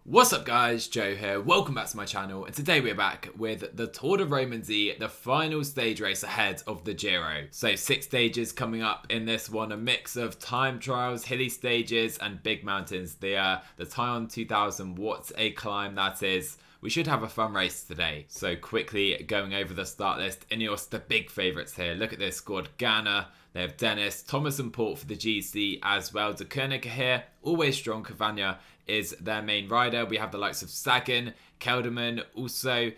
What's up guys, Joe here, welcome back to my channel, and today we're back with the Tour de Romandie, the final stage race ahead of the Giro. So 6 stages coming up in this one, a mix of time trials, hilly stages and big mountains. The Tion 2000, what a climb that is. We should have a fun race today. So quickly going over the start list, Ineos the big favourites here. Look at this squad, Ghana, they have Dennis, Thomas and Port for the GC as well. De Koninck here, always strong. Cavagna is their main rider. We have the likes of Sagan, Kelderman, also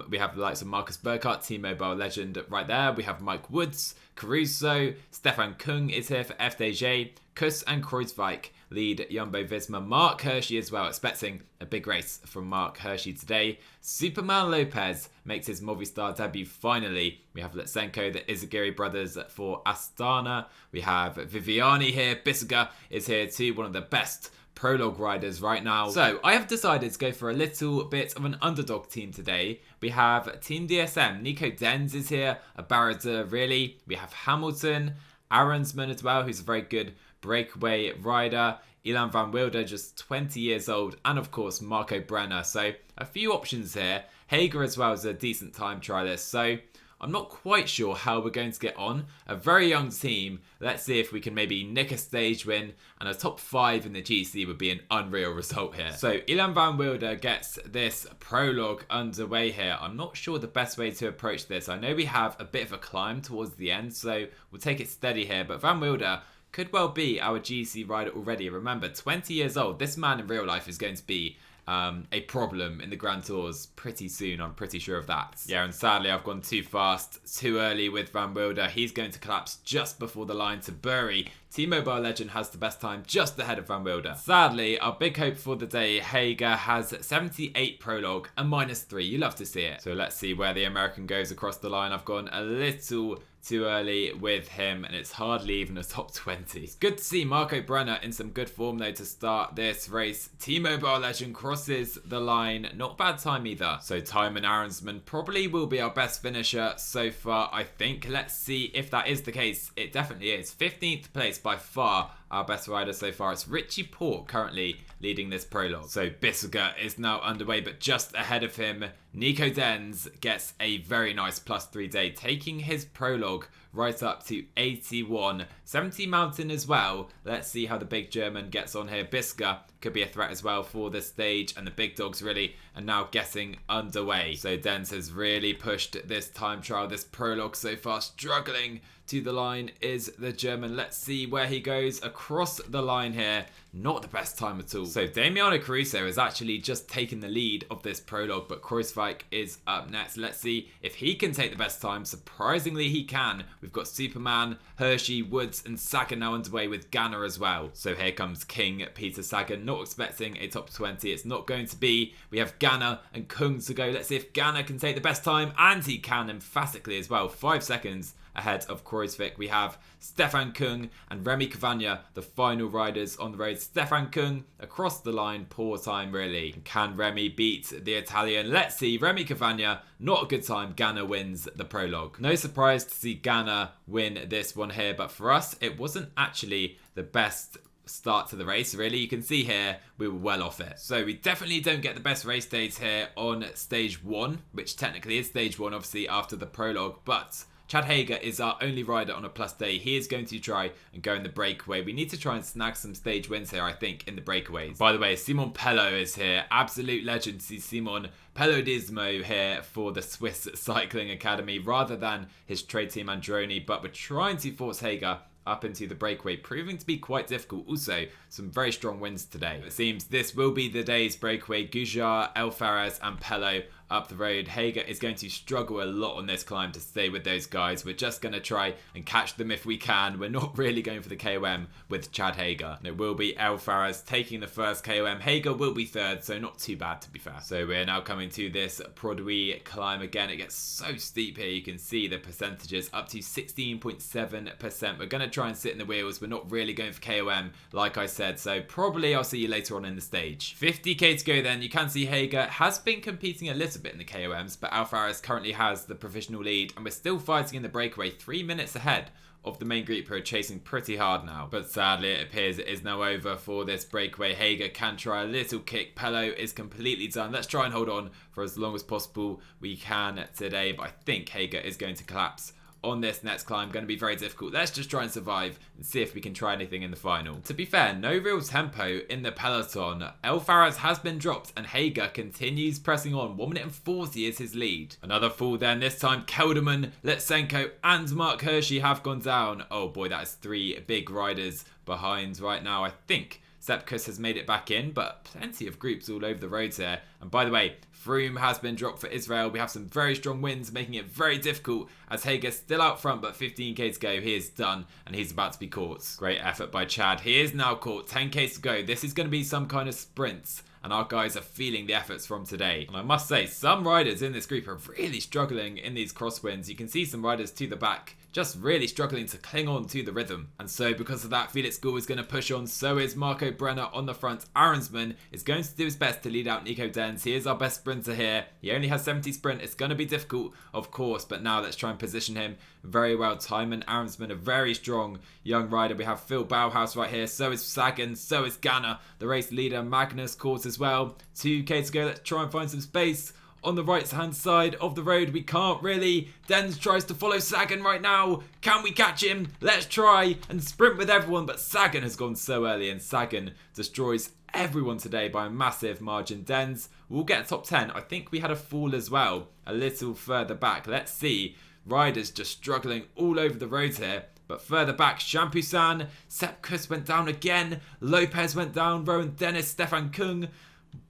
we have the likes of Marcus Burkhardt, T-Mobile legend right there. We have Mike Woods, Caruso, Stefan Kung is here for FDJ, Kuss and Kreuzweig lead Jumbo-Visma. Mark Hirschi as well, expecting a big race from Mark Hirschi today. Superman Lopez makes his Movistar debut finally. We have Lutsenko, the Izagiri brothers for Astana. We have Viviani here, Bissega is here too, one of the best prologue riders right now. So I have decided to go for a little bit of an underdog team today. We have Team DSM, Nico Denz is here, a Barada really. We have Hamilton, Aronsman as well, who's a very good breakaway rider. Ilan van Wilder, just 20 years old, and of course Marco Brenner. So a few options here. Hager as well is a decent time trialist. So I'm not quite sure how we're going to get on. A very young team. Let's see if we can maybe nick a stage win, and a top 5 in the GC would be an unreal result here. So Ilan van Wilder gets this prologue underway here. I'm not sure the best way to approach this. I know we have a bit of a climb towards the end, so we'll take it steady here. But Van Wilder could well be our GC rider already. Remember, 20 years old. This man in real life is going to be a problem in the Grand Tours pretty soon, I'm pretty sure of that. Yeah, and sadly I've gone too fast, too early with Van Wilder. He's going to collapse just before the line to Bury. T-Mobile legend has the best time just ahead of Van Wilder. Sadly, our big hope for the day, Hager, has 78 prologue and -3. You love to see it. So let's see where the American goes across the line. I've gone a little too early with him, and it's hardly even a top 20. It's good to see Marco Brenner in some good form though to start this race. T-Mobile legend crosses the line, not bad time either. So Timon Aronsman probably will be our best finisher so far, I think. Let's see if that is the case. It definitely is. 15th place by far our best rider so far. It's Richie Port currently leading this prologue. So Bissega is now underway, but just ahead of him, Nico Denz gets a very nice +3 day, taking his prologue right up to 81. 70 mountain as well. Let's see how the big German gets on here. Bissega could be a threat as well for this stage, and the big dogs really are now getting underway. So Denz has really pushed this time trial, this prologue so far. Struggling to the line is the German. Let's see where he goes across the line here. Not the best time at all. So Damiano Caruso has actually just taken the lead of this prologue, but Kreuzweig is up next. Let's see if he can take the best time. Surprisingly, he can. We've got Superman, Hirschi, Woods, and Sagan now underway with Ghana as well. So here comes King Peter Sagan. Not expecting a top 20. It's not going to be. We have Ghana and Kung to go. Let's see if Ghana can take the best time, and he can emphatically as well. 5 seconds ahead of Kreuzweig. We have Stefan Kung and Remy Cavagna, the final riders on the road. Stefan Kung across the line, poor time really. Can Remy beat the Italian? Let's see. Remy Cavagna, not a good time. Ghana wins the prologue. No surprise to see Ghana win this one here, but for us it wasn't actually the best start to the race really. You can see here we were well off it. So we definitely don't get the best race days here on stage 1, which technically is stage 1 obviously after the prologue, but Chad Hager is our only rider on a plus day. He is going to try and go in the breakaway. We need to try and snag some stage wins here, I think, in the breakaways. By the way, Simon Pello is here. Absolute legend to see Simon Pelodismo here for the Swiss Cycling Academy rather than his trade team Androni. But we're trying to force Hager up into the breakaway, proving to be quite difficult. Also, some very strong wins today. It seems this will be the day's breakaway. Gujar, El Fares and Pello up the road. Hager is going to struggle a lot on this climb to stay with those guys. We're just going to try and catch them if we can. We're not really going for the KOM with Chad Hager. And it will be El Fares taking the first KOM. Hager will be third, so not too bad to be fair. So we're now coming to this Produit climb again. It gets so steep here. You can see the percentages up to 16.7%. We're going to try and sit in the wheels. We're not really going for KOM, like I said. So probably I'll see you later on in the stage. 50k to go then. You can see Hager has been competing a little little bit in the KOMs, but Enquires currently has the provisional lead, and we're still fighting in the breakaway 3 minutes ahead of the main group, who are chasing pretty hard now. But sadly, it appears it is now over for this breakaway. Hager can try a little kick. Pello is completely done. Let's try and hold on for as long as possible we can today, but I think Hager is going to collapse on this next climb. Going to be very difficult. Let's just try and survive and see if we can try anything in the final. To be fair, no real tempo in the peloton. Enquires has been dropped and Hager continues pressing on. 1 minute and 40 is his lead. Another fall then, this time Kelderman, Litsenko and Mark Hershey have gone down. Oh boy, that is 3 big riders behind right now. I think Sepkus has made it back in, but plenty of groups all over the roads here. And by the way, Froome has been dropped for Israel. We have some very strong winds, making it very difficult as Hager's still out front, but 15k to go. He is done, and he's about to be caught. Great effort by Chad. He is now caught. 10k to go. This is going to be some kind of sprint, and our guys are feeling the efforts from today. And I must say, some riders in this group are really struggling in these crosswinds. You can see some riders to the back just really struggling to cling on to the rhythm. And so because of that, Felix Gall is going to push on. So is Marco Brenner on the front. Aronsman is going to do his best to lead out Nico Denz. He is our best sprinter here. He only has 70 sprint. It's going to be difficult, of course, but now let's try and position him very well. Timon Aronsman, a very strong young rider. We have Phil Bauhaus right here. So is Sagan. So is Ganna, the race leader. Magnus caught as well. 2k to go. Let's try and find some space. On the right hand side of the road, we can't really. Denz tries to follow Sagan right now. Can we catch him? Let's try and sprint with everyone, but Sagan has gone so early and Sagan destroys everyone today by a massive margin. Denz will get top 10. I think we had a fall as well a little further back. Let's see. Riders just struggling all over the roads here. But further back, Champoussin, Sepkus went down again. Lopez went down. Rowan Dennis, Stefan Kung.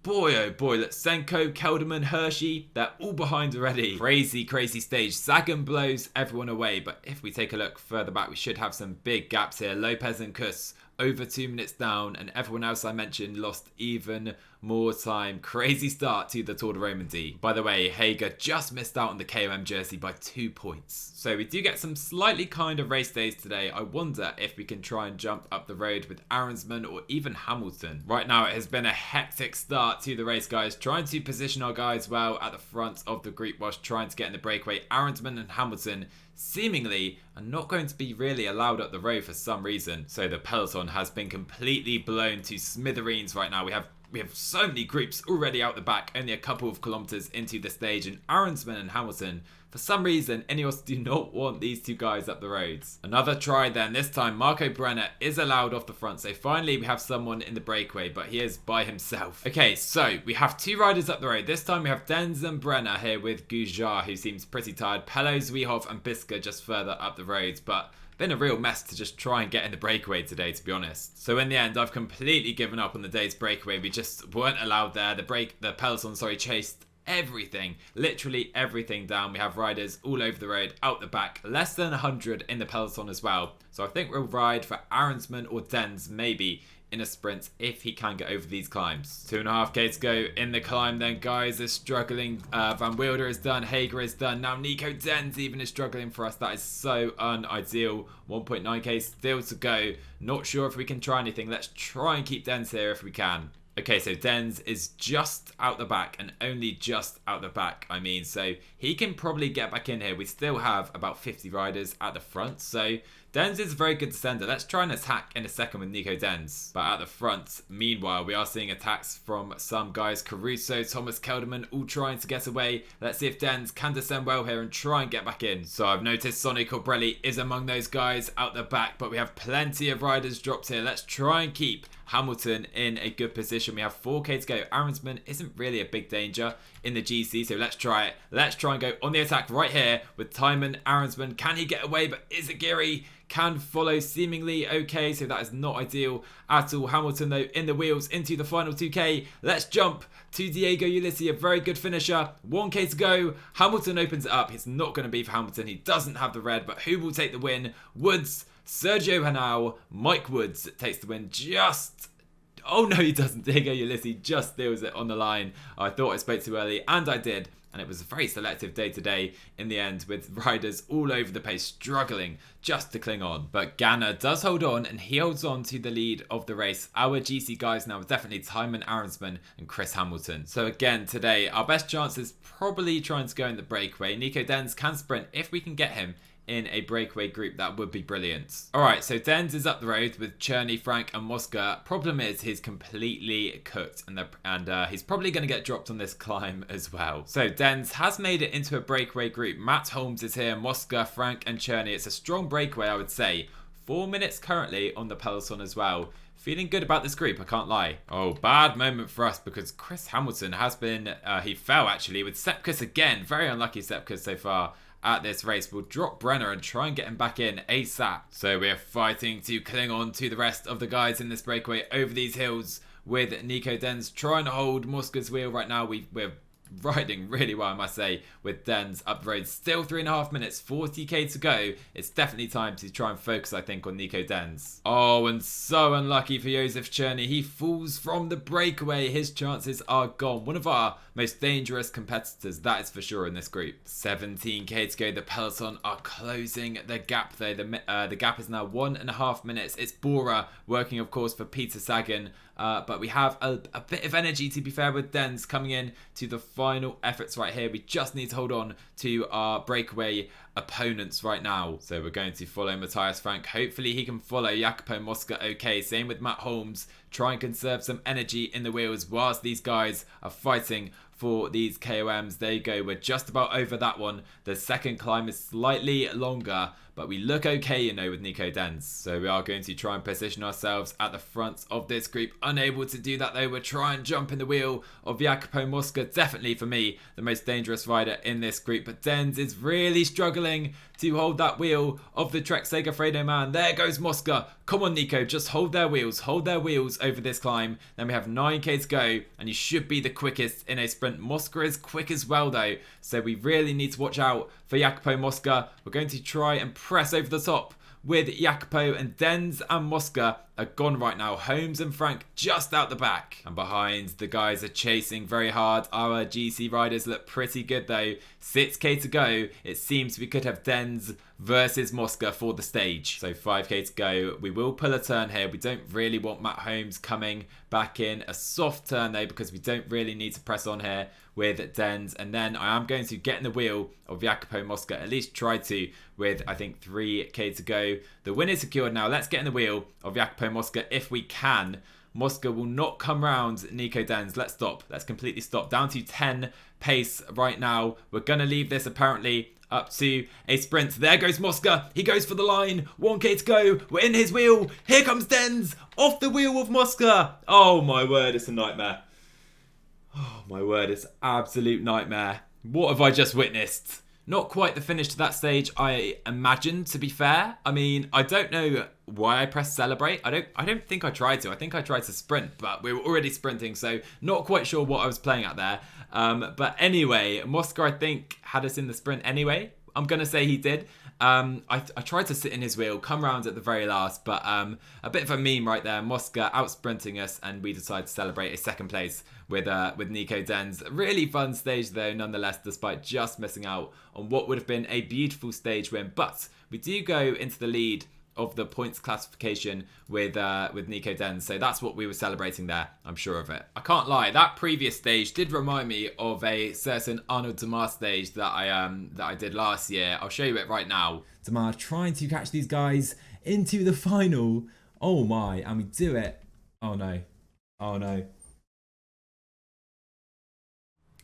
Boy, oh boy, Litsenko, Kelderman, Hershey, they're all behind already. Crazy, crazy stage. Sagan blows everyone away, but if we take a look further back, we should have some big gaps here. Lopez and Kuss over 2 minutes down, and everyone else I mentioned lost even more time. Crazy start to the Tour de Romandie. By the way, Hager just missed out on the KOM jersey by 2 points. So we do get some slightly kind of race days today. I wonder if we can try and jump up the road with Aronsman or even Hamilton. Right now it has been a hectic start to the race, guys. Trying to position our guys well at the front of the group whilst trying to get in the breakaway. Aronsman and Hamilton seemingly are not going to be really allowed up the road for some reason. So the peloton has been completely blown to smithereens right now. We have so many groups already out the back, only a couple of kilometers into the stage, and Aronsman and Hamilton, for some reason, Ineos do not want these two guys up the roads. Another try then. This time, Marco Brenner is allowed off the front. So finally, we have someone in the breakaway, but he is by himself. Okay, so we have 2 riders up the road. This time, we have Denz and Brenner here with Gujar, who seems pretty tired. Pello, Zwihov, and Biska just further up the roads, but been a real mess to just try and get in the breakaway today, to be honest. So in the end, I've completely given up on the day's breakaway. We just weren't allowed there. The peloton, chased everything, literally everything down. We have riders all over the road, out the back, less than 100 in the peloton as well. So I think we'll ride for Aronsman or Denz maybe in a sprint if he can get over these climbs. 2.5k to go in the climb then, guys. Is struggling. Van Wilder is done. Hager is done. Now Nico Denz even is struggling for us. That is so unideal. 1.9k still to go. Not sure if we can try anything. Let's try and keep Denz here if we can. Okay, so Denz is just out the back, and only just out the back, I mean. So he can probably get back in here. We still have about 50 riders at the front. So Denz is a very good descender. Let's try and attack in a second with Nico Denz. But at the front, meanwhile, we are seeing attacks from some guys. Caruso, Thomas Kelderman, all trying to get away. Let's see if Denz can descend well here and try and get back in. So I've noticed Sonny Colbrelli is among those guys out the back, but we have plenty of riders dropped here. Let's try and keep Hamilton in a good position. We have 4k to go. Aronsman isn't really a big danger in the GC, so let's try it. Let's try and go on the attack right here with Timon Aronsman. Can he get away? But Izagiri can follow seemingly okay, so that is not ideal at all. Hamilton though in the wheels into the final 2k. Let's jump to Diego Ulissi, a very good finisher. 1k to go. Hamilton opens it up. It's not going to be for Hamilton. He doesn't have the red, but who will take the win? Woods, Sergio Henao, Mike Woods takes the win just Oh no, he doesn't. There you go, Ulysses just steals it on the line. I thought I spoke too early, and I did. And it was a very selective day today in the end, with riders all over the pace struggling just to cling on. But Ganna does hold on, and he holds on to the lead of the race. Our GC guys now are definitely Tymon Aronsman and Chris Hamilton. So again, today, our best chance is probably trying to go in the breakaway. Nico Denz can sprint if we can get him in a breakaway group. That would be brilliant. Alright, so Denz is up the road with Cherney, Frank and Mosca. Problem is he's completely cooked, and he's probably going to get dropped on this climb as well. So Denz has made it into a breakaway group. Matt Holmes is here, Mosca, Frank and Cherney. It's a strong breakaway, I would say. 4 minutes currently on the peloton as well. Feeling good about this group, I can't lie. Oh, bad moment for us because Chris Hamilton has been, he fell actually with Sepkus again. Very unlucky Sepkus so far at this race. We'll drop Brenner and try and get him back in ASAP. So we're fighting to cling on to the rest of the guys in this breakaway over these hills with Nico Denz trying to hold Mosca's wheel right now. We're riding really well, I must say, with Denz up the road. Still 3.5 minutes, 40k to go. It's definitely time to try and focus, I think, on Nico Denz. Oh, and so unlucky for Josef Cherney. He falls from the breakaway. His chances are gone. One of our most dangerous competitors, that is for sure, in this group. 17k to go. The peloton are closing the gap, though. The gap is now 1.5 minutes. It's Bora working, of course, for Peter Sagan. But we have a bit of energy, to be fair, with Denz coming in to the final efforts right here. We just need to hold on to our breakaway opponents right now. So we're going to follow Matthias Frank. Hopefully he can follow Jacopo Mosca okay. Same with Matt Holmes. Try and conserve some energy in the wheels whilst these guys are fighting for these KOMs. There you go. We're just about over that one. The second climb is slightly longer, but we look okay, you know, with Nico Denz. So we are going to try and position ourselves at the front of this group. Unable to do that though. We'll try and jump in the wheel of Jacopo Mosca. Definitely for me, the most dangerous rider in this group. But Denz is really struggling to hold that wheel of the Trek Segafredo man. There goes Mosca. Come on, Nico, just hold their wheels over this climb. Then we have 9k to go, and you should be the quickest in a sprint. Mosca is quick as well though, so we really need to watch out for Jacopo Mosca. We're going to try and press over the top with Jacopo, and Denz and Mosca are gone right now. Holmes and Frank just out the back. And behind, the guys are chasing very hard. Our GC riders look pretty good though. 6k to go. It seems we could have Denz versus Mosca for the stage. So 5k to go. We will pull a turn here. We don't really want Matt Holmes coming back in. A soft turn though, because we don't really need to press on here with Denz. And then I am going to get in the wheel of Jacopo Mosca, at least try to, with I think 3k to go. The win is secured now. Let's get in the wheel of Jacopo Mosca if we can. Mosca will not come round Nico Denz. Let's stop. Let's completely stop. Down to 10 pace right now. We're going to leave this apparently up to a sprint. There goes Mosca. He goes for the line. 1k to go. We're in his wheel. Here comes Denz. Off the wheel of Mosca. Oh my word, it's a nightmare. Oh my word, it's absolute nightmare. What have I just witnessed? Not quite the finish to that stage I imagined, to be fair. I mean, I don't know why I pressed celebrate. I don't think I tried to. I think I tried to sprint, but we were already sprinting, so not quite sure what I was playing at there. But anyway, Mosca, I think, had us in the sprint anyway. I'm going to say he did. I tried to sit in his wheel, come round at the very last, but a bit of a meme right there. Mosca out sprinting us, and we decided to celebrate a second place with Nico Denz. Really fun stage though, nonetheless, despite just missing out on what would have been a beautiful stage win. But we do go into the lead of the points classification with Nico Denz, so that's what we were celebrating there. I'm sure of it. I can't lie, that previous stage did remind me of a certain Arnold Demar stage that I did last year. I'll show you it right now. Demar trying to catch these guys into the final. Oh my, and we do it. Oh no. Oh no.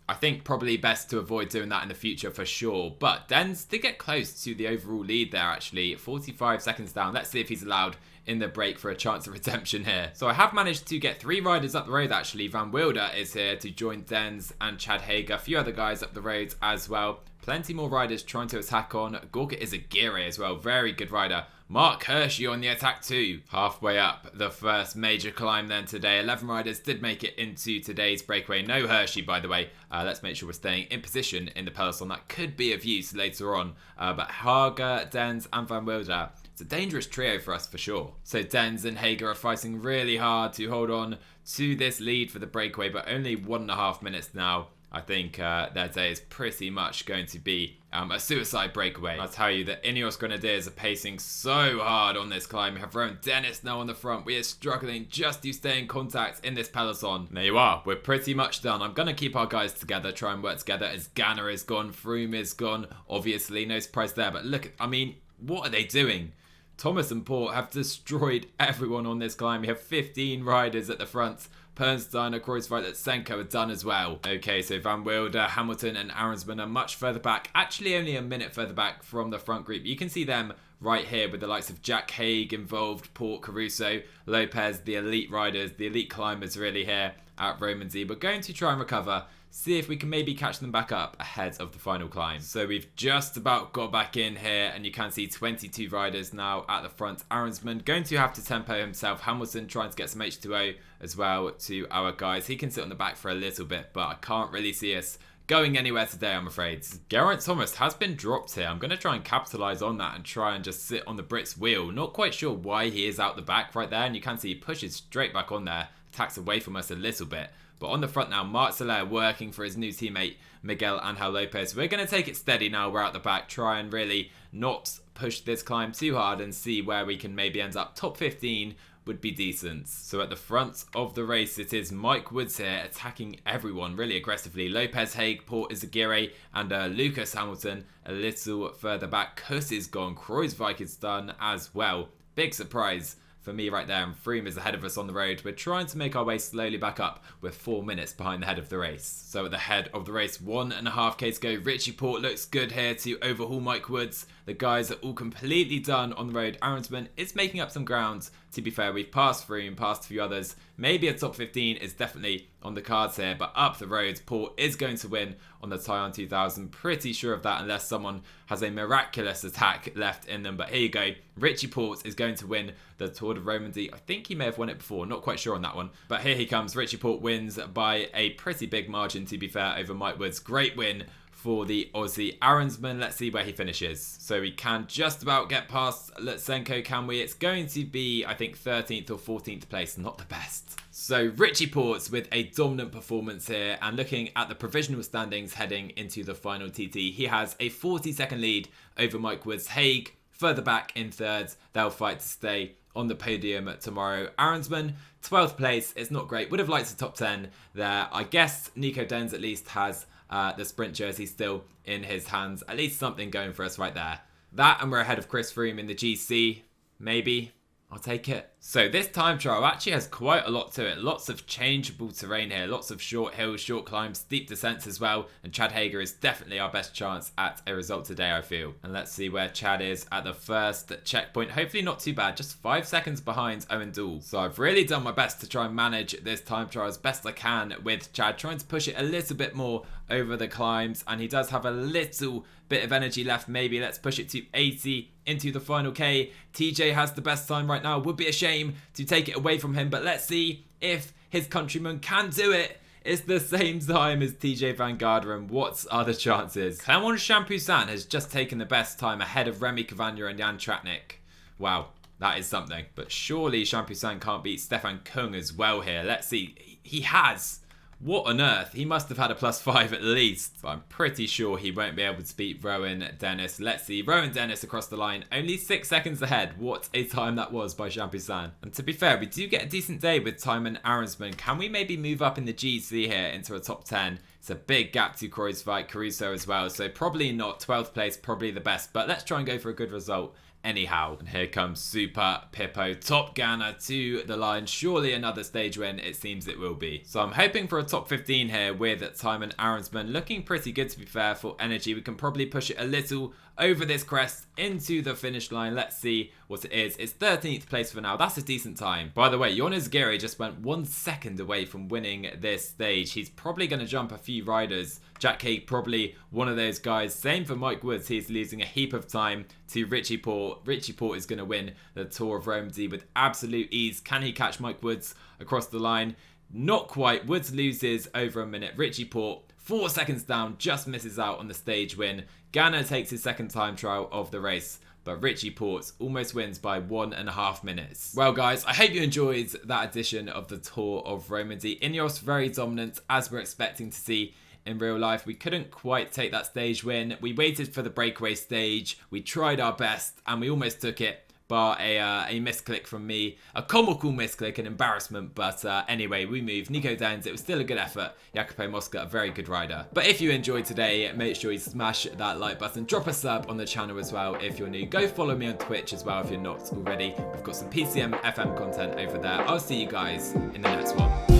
I think probably best to avoid doing that in the future for sure. But Denz did get close to the overall lead there actually. 45 seconds down. Let's see if he's allowed in the break for a chance of redemption here. So I have managed to get 3 riders up the road actually. Van Wilder is here to join Denz and Chad Hager. A few other guys up the road as well. Plenty more riders trying to attack on. Gorka Izagirre as well. Very good rider. Mark Hershey on the attack too. Halfway up the first major climb then today. 11 riders did make it into today's breakaway. No Hershey, by the way. Let's make sure we're staying in position in the peloton. That could be of use later on. But Hager, Denz and Van Wilder It's a dangerous trio for us for sure. So Denz and Hager are fighting really hard to hold on to this lead for the breakaway, but only 1.5 minutes now. I think their day is pretty much going to be a suicide breakaway. I'll tell you that Ineos Grenadiers are pacing so hard on this climb. We have Rowan Dennis now on the front. We are struggling just to stay in contact in this peloton. There you are. We're pretty much done. I'm going to keep our guys together, try and work together as Ganna is gone, Froome is gone. Obviously, no surprise there. But look, I mean, what are they doing? Thomas and Port have destroyed everyone on this climb. We have 15 riders at the front. Pernstein, Kruijswijk, that Senko are done as well. Okay, so Van Wilder, Hamilton and Arensman are much further back. Actually, only a minute further back from the front group. You can see them right here with the likes of Jack Haig involved, Port, Caruso, Lopez, the elite riders, the elite climbers really here at Romandie. We're going to try and recover, see if we can maybe catch them back up ahead of the final climb. So we've just about got back in here, and you can see 22 riders now at the front. Arensman going to have to tempo himself. Hamilton trying to get some H2O as well to our guys. He can sit on the back for a little bit, but I can't really see us going anywhere today, I'm afraid. Geraint Thomas has been dropped here. I'm going to try and capitalise on that and try and just sit on the Brit's wheel. Not quite sure why he is out the back right there, and you can see he pushes straight back on there, attacks away from us a little bit. But on the front now, Marc Soler working for his new teammate, Miguel Angel Lopez. We're going to take it steady now. We're out the back. Try and really not push this climb too hard and see where we can maybe end up. Top 15 would be decent. So at the front of the race, it is Mike Woods here attacking everyone really aggressively. Lopez, Haig, Port, Izagirre and Lucas Hamilton a little further back. Kuss is gone. Kruijswijk is done as well. Big surprise for me right there, and Froome is ahead of us on the road. We're trying to make our way slowly back up. We're 4 minutes behind the head of the race. So at the head of the race, 1.5k to go. Richie Port looks good here to overhaul Mike Woods. The guys are all completely done on the road. Arensman is making up some ground. To be fair, we've passed Froome, passed a few others. Maybe a top 15 is definitely on the cards here, but up the road, Port is going to win on the Tyon 2000. Pretty sure of that unless someone has a miraculous attack left in them. But here you go. Richie Port is going to win the Tour de Romandie. I think he may have won it before. Not quite sure on that one. But here he comes. Richie Port wins by a pretty big margin, to be fair, over Mike Woods. Great win for the Aussie. Arensman, let's see where he finishes. So we can just about get past Lutsenko, can we? It's going to be, I think, 13th or 14th place. Not the best. So Richie Ports with a dominant performance here, and looking at the provisional standings heading into the final TT, he has a 40-second lead over Mike Woods. Haig further back in third. They'll fight to stay on the podium tomorrow. Arensman, 12th place. It's not great. Would have liked a top 10 there. I guess Nico Denz at least has the sprint jersey still in his hands. At least something going for us right there. That, and we're ahead of Chris Froome in the GC. Maybe. I'll take it. So this time trial actually has quite a lot to it. Lots of changeable terrain here. Lots of short hills, short climbs, steep descents as well. And Chad Hager is definitely our best chance at a result today, I feel. And let's see where Chad is at the first checkpoint. Hopefully not too bad. Just 5 seconds behind Owen Dool. So I've really done my best to try and manage this time trial as best I can with Chad. Trying to push it a little bit more over the climbs. And he does have a little bit of energy left. Maybe let's push it to 80 into the final K. TJ has the best time right now. Would be a shame to take it away from him, but let's see if his countryman can do it. It's the same time as TJ Van Garderen. What are the chances? Clement Champoussin has just taken the best time ahead of Remy Cavagna and Jan Tratnik. Wow, that is something. But surely Champoussin can't beat Stefan Kung as well here. Let's see. He has. What on earth? He must have had a +5 at least. But I'm pretty sure he won't be able to beat Rowan Dennis. Let's see. Rowan Dennis across the line. Only 6 seconds ahead. What a time that was by Champoussin. And to be fair, we do get a decent day with Timon Arensman. Can we maybe move up in the GC here into a top 10? It's a big gap to Kruijswijk, Caruso as well. So probably not 12th place, probably the best. But let's try and go for a good result anyhow. And here comes Super Pippo, Top Gunner to the line. Surely another stage win, it seems it will be. So I'm hoping for a top 15 here with Timon Arensman. Looking pretty good, to be fair, for energy. We can probably push it a little over this crest into the finish line. Let's see what it is. It's 13th place for now. That's a decent time. By the way, Jon Izagirre just went 1 second away from winning this stage. He's probably going to jump a few riders. Jack Haig probably one of those guys. Same for Mike Woods. He's losing a heap of time to Richie Port. Richie Port is going to win the Tour of Romandie with absolute ease. Can he catch Mike Woods across the line? Not quite. Woods loses over a minute. Richie Port 4 seconds down, just misses out on the stage win. Ganna takes his second time trial of the race. but Richie Ports almost wins by 1.5 minutes. Well guys, I hope you enjoyed that edition of the Tour of Romandie. Ineos very dominant, as we're expecting to see in real life. We couldn't quite take that stage win. We waited for the breakaway stage, we tried our best, and we almost took it. Bar a misclick from me, a comical misclick, an embarrassment, but anyway, we moved. Nico Downs, it was still a good effort. Jacopo Mosca, a very good rider. But if you enjoyed today, make sure you smash that like button, drop a sub on the channel as well if you're new. Go follow me on Twitch as well if you're not already. We've got some PCM FM content over there. I'll see you guys in the next one.